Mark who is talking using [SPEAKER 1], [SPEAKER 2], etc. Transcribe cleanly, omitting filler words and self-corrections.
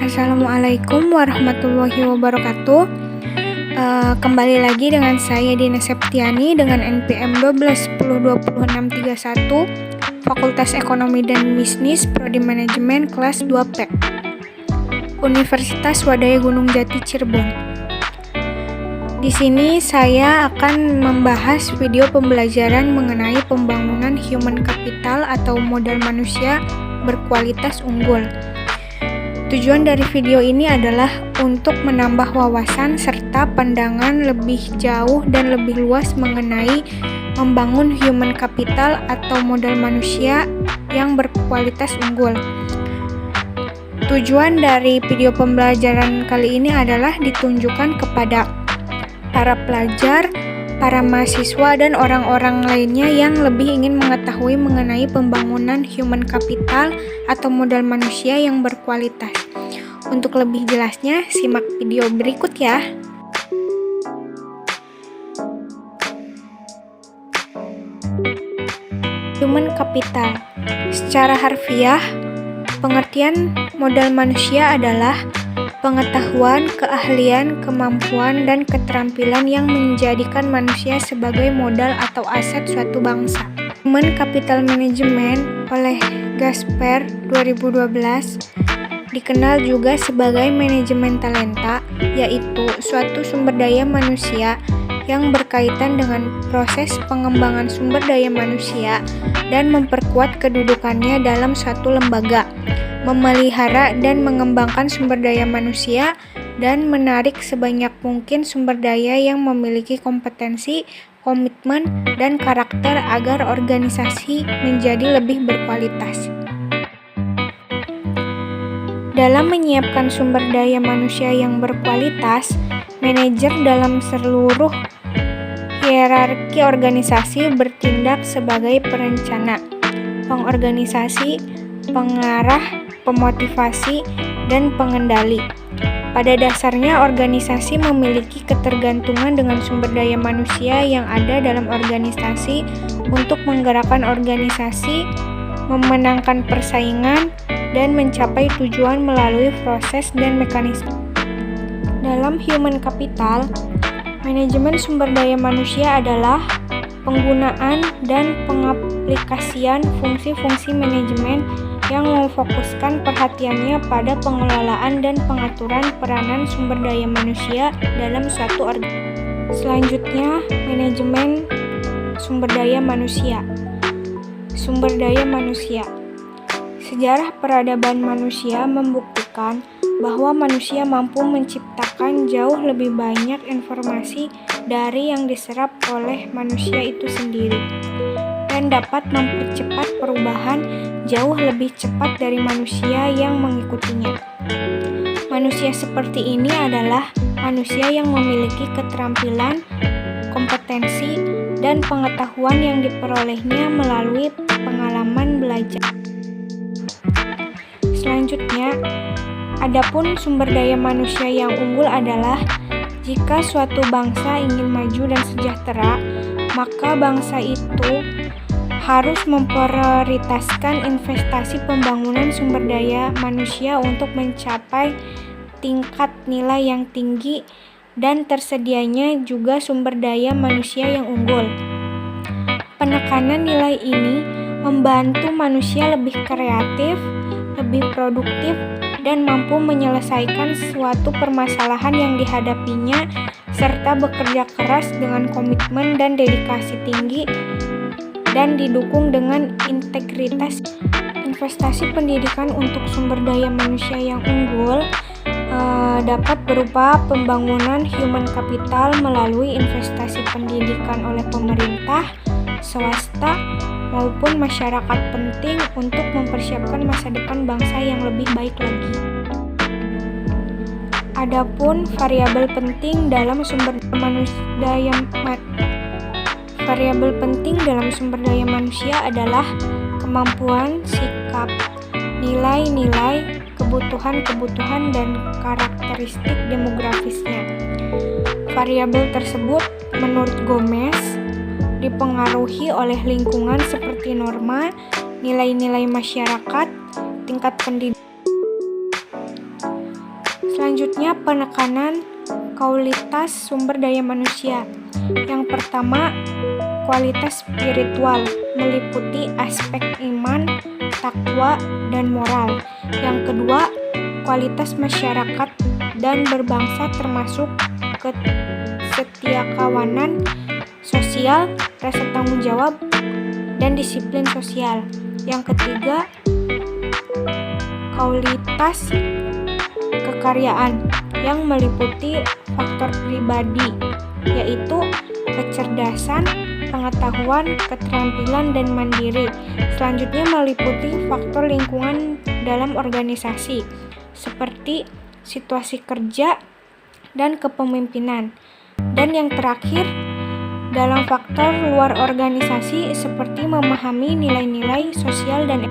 [SPEAKER 1] Assalamualaikum warahmatullahi wabarakatuh. Kembali lagi dengan saya Dina Septiani dengan NPM 12102061, Fakultas Ekonomi dan Bisnis, Prodi Manajemen, kelas 2P, Universitas Wadaya Gunung Jati, Cirebon. Di sini saya akan membahas video pembelajaran mengenai pembangunan human capital atau modal manusia berkualitas unggul. Tujuan dari video ini adalah untuk menambah wawasan serta pandangan lebih jauh dan lebih luas mengenai membangun human capital atau modal manusia yang berkualitas unggul. Tujuan dari video pembelajaran kali ini adalah ditunjukkan kepada para pelajar, para mahasiswa, dan orang-orang lainnya yang lebih ingin mengetahui mengenai pembangunan human capital atau modal manusia yang berkualitas. Untuk lebih jelasnya, simak video berikut ya. Human capital. Secara harfiah, pengertian modal manusia adalah pengetahuan, keahlian, kemampuan, dan keterampilan yang menjadikan manusia sebagai modal atau aset suatu bangsa. Human Capital Management oleh Gasper 2012 dikenal juga sebagai manajemen talenta, yaitu suatu sumber daya manusia yang berkaitan dengan proses pengembangan sumber daya manusia dan memperkuat kedudukannya dalam suatu lembaga, memelihara dan mengembangkan sumber daya manusia, dan menarik sebanyak mungkin sumber daya yang memiliki kompetensi, komitmen, dan karakter agar organisasi menjadi lebih berkualitas. Dalam menyiapkan sumber daya manusia yang berkualitas, manajer dalam seluruh hierarki organisasi bertindak sebagai perencana, pengorganisasi, pengarah, pemotivasi, dan pengendali. Pada dasarnya, organisasi memiliki ketergantungan dengan sumber daya manusia yang ada dalam organisasi untuk menggerakkan organisasi, memenangkan persaingan, dan mencapai tujuan melalui proses dan mekanisme. Dalam human capital, manajemen sumber daya manusia adalah penggunaan dan pengaplikasian fungsi-fungsi manajemen yang memfokuskan perhatiannya pada pengelolaan dan pengaturan peranan sumber daya manusia dalam suatu organisasi. Selanjutnya, manajemen sumber daya manusia. Sumber daya manusia. Sejarah peradaban manusia membuktikan bahwa manusia mampu menciptakan jauh lebih banyak informasi dari yang diserap oleh manusia itu sendiri, dan dapat mempercepat perubahan jauh lebih cepat dari manusia yang mengikutinya. Manusia seperti ini adalah manusia yang memiliki keterampilan, kompetensi, dan pengetahuan yang diperolehnya melalui pengalaman belajar. Selanjutnya, adapun sumber daya manusia yang unggul adalah jika suatu bangsa ingin maju dan sejahtera, maka bangsa itu harus memprioritaskan investasi pembangunan sumber daya manusia untuk mencapai tingkat nilai yang tinggi dan tersedianya juga sumber daya manusia yang unggul. Penekanan nilai ini membantu manusia lebih kreatif, lebih produktif, dan mampu menyelesaikan suatu permasalahan yang dihadapinya, serta bekerja keras dengan komitmen dan dedikasi tinggi dan didukung dengan integritas. Investasi pendidikan untuk sumber daya manusia yang unggul dapat berupa pembangunan human capital melalui investasi pendidikan oleh pemerintah, swasta, maupun masyarakat penting untuk mempersiapkan masa depan bangsa yang lebih baik lagi. Adapun variabel penting dalam sumber daya manusia adalah kemampuan, sikap, nilai-nilai, kebutuhan-kebutuhan, dan karakteristik demografisnya. Variabel tersebut, menurut Gomez, dipengaruhi oleh lingkungan seperti norma, nilai-nilai masyarakat, tingkat pendidikan, Selanjutnya, penekanan kualitas sumber daya manusia. Yang pertama, kualitas spiritual meliputi aspek iman, takwa, dan moral. Yang kedua, kualitas masyarakat dan berbangsa termasuk kesetiakawanan sosial, rasa tanggung jawab, dan disiplin sosial. Yang ketiga, kualitas kekaryaan yang meliputi faktor pribadi, yaitu kecerdasan, pengetahuan, keterampilan, dan mandiri. Selanjutnya meliputi faktor lingkungan dalam organisasi, seperti situasi kerja dan kepemimpinan. Dan yang terakhir, dalam faktor luar organisasi seperti memahami nilai-nilai sosial dan